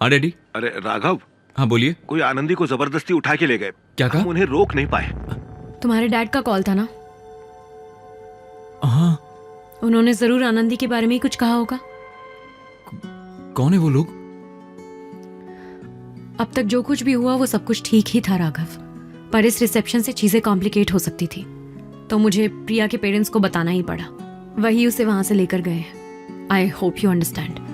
हाँ डैडी। अरे राघव। हाँ बोलिए। कोई आनंदी को जबरदस्ती उठा के ले गए। क्या कहा? हम उन्हें रोक नहीं पाए। तुम्हारे डैड का कॉल था ना? हाँ। उन्होंने जरूर आनंदी के बारे में ही कुछ कहा होगा। कौन है वो लोग? अब तक जो कुछ भी हुआ वो सब कुछ ठीक ही था राघव, पर इस रिसेप्शन से चीजें कॉम्प्लिकेट हो सकती थी, तो मुझे प्रिया के पेरेंट्स को बताना ही पड़ा। वही उसे वहां से लेकर गए। I hope you understand.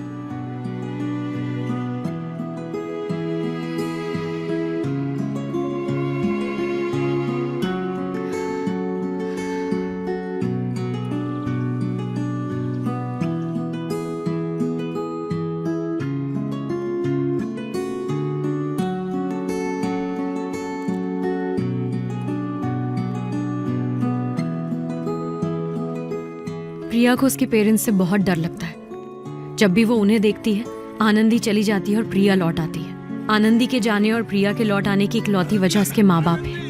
Priya को उसके पेरेंट्स से बहुत डर लगता है। जब भी वो उन्हें देखती है, आनंदी चली जाती है और प्रिया लौट आती है। आनंदी के जाने और प्रिया के लौट आने की इकलौती वजह उसके माँ बाप है।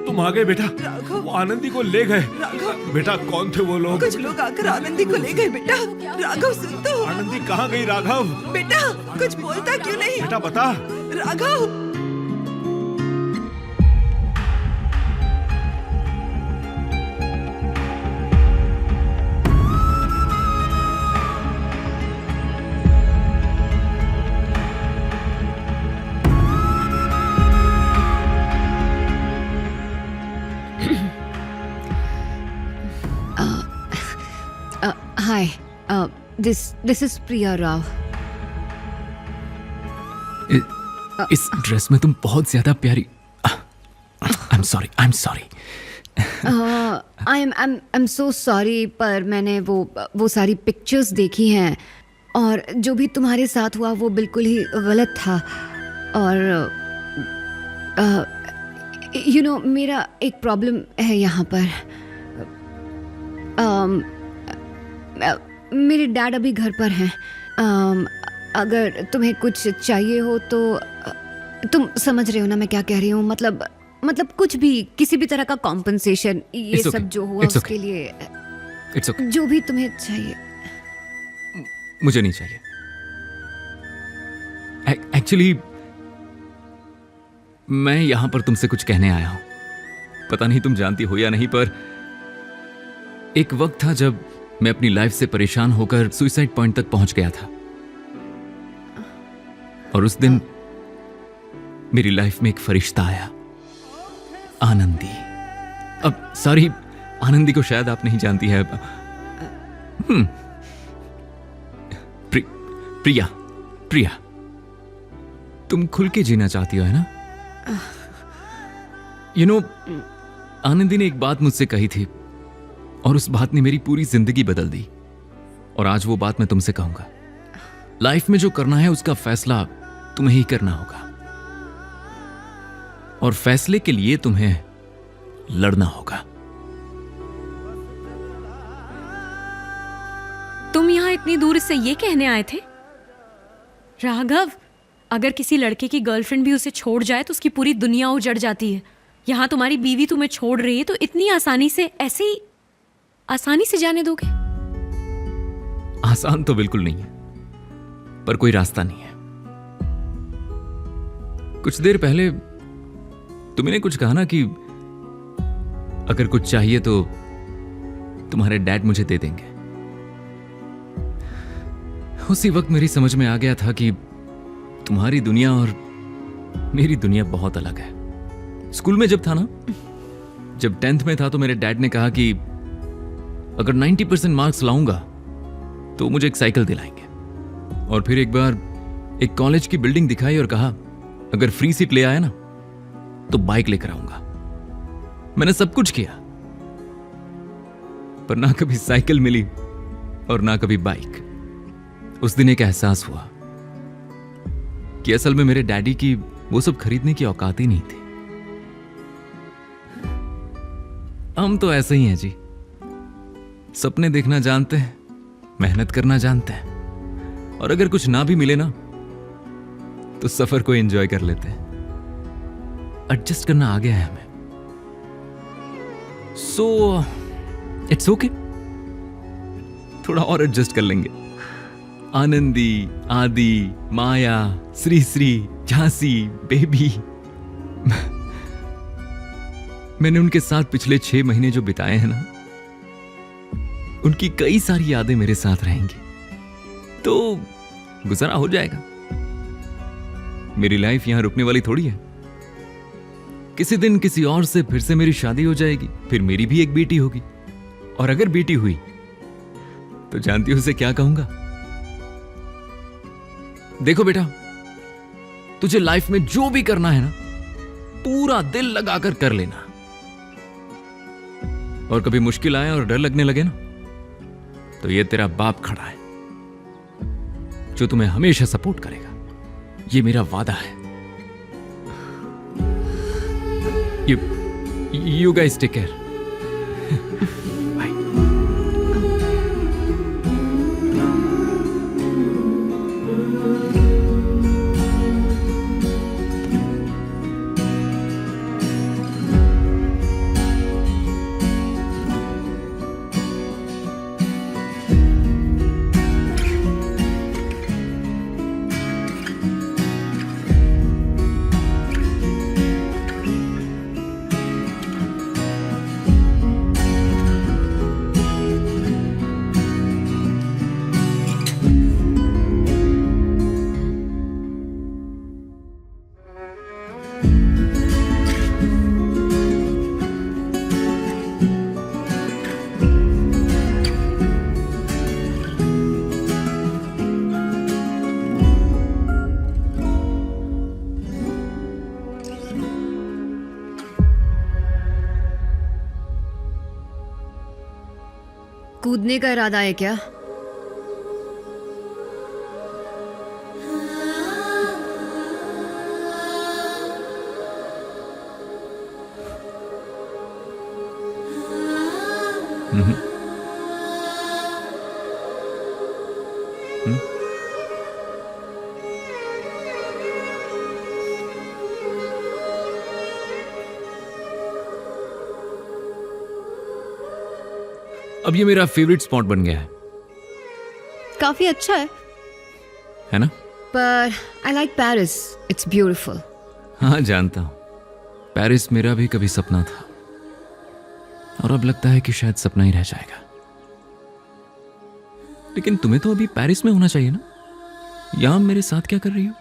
तुम आ गए बेटा। वो आनंदी को ले गए। बेटा कौन थे वो लोग? कुछ लोग आकर आनंदी को ले गए बेटा। राघव सुन तो। आनंदी कहाँ गई राघव? बेटा कुछ बोलता क्यों नहीं? बेटा बता। Raghav. Hi, this is Priya Rao. इस ड्रेस में तुम बहुत ज्यादा प्यारी। I'm sorry. I'm so sorry, पर मैंने वो सारी पिक्चर्स देखी हैं और जो भी तुम्हारे साथ हुआ वो बिल्कुल ही गलत था। और मेरा एक प्रॉब्लम है यहाँ पर। मेरे डैड अभी घर पर हैं। अगर तुम्हें कुछ चाहिए हो तो तुम समझ रहे हो ना मैं क्या कह रही हूँ। मतलब कुछ भी, किसी भी तरह का कॉम्पनसेशन, ये सब जो हुआ उसके लिए जो भी तुम्हें चाहिए। मुझे नहीं चाहिए। एक्चुअली मैं यहां पर तुमसे कुछ कहने आया हूं। पता नहीं तुम जानती हो या नहीं, पर एक वक्त था जब मैं अपनी लाइफ से परेशान होकर सुसाइड पॉइंट तक पहुंच गया था। और उस दिन मेरी लाइफ में एक फरिश्ता आया, आनंदी। अब सॉरी, आनंदी को शायद आप नहीं जानती है। प्रिया, तुम खुल के जीना चाहती हो, है ना? आनंदी ने एक बात मुझसे कही थी और उस बात ने मेरी पूरी जिंदगी बदल दी। और आज वो बात मैं तुमसे कहूंगा। लाइफ में जो करना है उसका फैसला तुम्हें ही करना होगा, और फैसले के लिए तुम्हें लड़ना होगा। तुम यहाँ इतनी दूर से ये कहने आए थे? राघव, अगर किसी लड़के की गर्लफ्रेंड भी उसे छोड़ जाए तो उसकी पूरी दुनिया उजड़ जाती है। यहाँ तुम्हारी बीवी तुम्हें छोड़ रही है तो इतनी आसानी से, ऐसे ही आसानी से जाने दोगे? आसान तो बिल्कुल नहीं है, पर कोई रास्ता नहीं है। कुछ देर पहले तुमने कुछ कहा ना कि अगर कुछ चाहिए तो तुम्हारे डैड मुझे दे देंगे। उसी वक्त मेरी समझ में आ गया था कि तुम्हारी दुनिया और मेरी दुनिया बहुत अलग है। स्कूल में जब था ना, जब 10th में था, तो मेरे डैड ने कहा कि अगर 90% मार्क्स लाऊंगा तो मुझे एक साइकिल दिलाएंगे। और फिर एक बार एक कॉलेज की बिल्डिंग दिखाई और कहा अगर फ्री सीट ले आया ना तो बाइक लेकर आऊंगा। मैंने सब कुछ किया, पर ना कभी साइकिल मिली और ना कभी बाइक। उस दिन एक एहसास हुआ कि असल में मेरे डैडी की वो सब खरीदने की औकात ही नहीं थी। हम तो ऐसे ही हैं जी, सपने देखना जानते हैं, मेहनत करना जानते हैं, और अगर कुछ ना भी मिले ना तो सफर को एंजॉय कर लेते हैं। एडजस्ट करना आ गया है हमें। सो इट्स ओके, थोड़ा और एडजस्ट कर लेंगे। आनंदी, आदि, माया, श्री श्री, झांसी, बेबी, मैंने उनके साथ पिछले 6 महीने जो बिताए हैं ना, उनकी कई सारी यादें मेरे साथ रहेंगी। तो गुजारा हो जाएगा। मेरी लाइफ यहां रुकने वाली थोड़ी है। किसी दिन किसी और से फिर से मेरी शादी हो जाएगी, फिर मेरी भी एक बेटी होगी। और अगर बेटी हुई तो जानती हो उसे क्या कहूंगा? देखो बेटा, तुझे लाइफ में जो भी करना है ना, पूरा दिल लगाकर कर लेना। और कभी मुश्किल आए और डर लगने लगे ना, तो ये तेरा बाप खड़ा है जो तुम्हें हमेशा सपोर्ट करेगा। ये मेरा वादा है। You guys take care. Bye. कूदने का इरादा है क्या? अब ये मेरा फेवरेट स्पॉट बन गया है काफी अच्छा है ना? पर I like Paris, it's beautiful. हाँ जानता हूं, पेरिस मेरा भी कभी सपना था और अब लगता है कि शायद सपना ही रह जाएगा। लेकिन तुम्हें तो अभी पेरिस में होना चाहिए ना, यहां मेरे साथ क्या कर रही हो?